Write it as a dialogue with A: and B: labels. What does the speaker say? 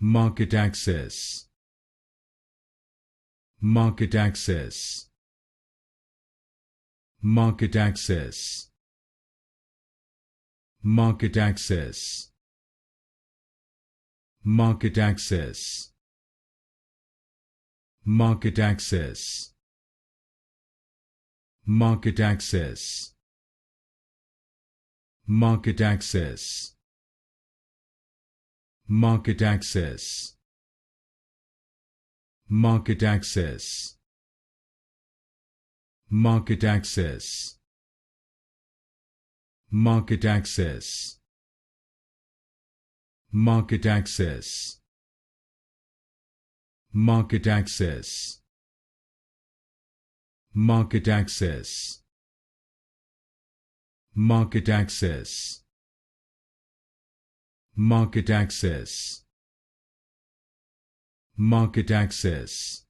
A: MarketAxess, MarketAxess, MarketAxess, MarketAxess, MarketAxess, MarketAxess, MarketAxess, MarketAxess, MarketAxess, MarketAxess, MarketAxess, MarketAxess, MarketAxess, MarketAxess, MarketAxess, MarketAxess, MarketAxess, MarketAxess,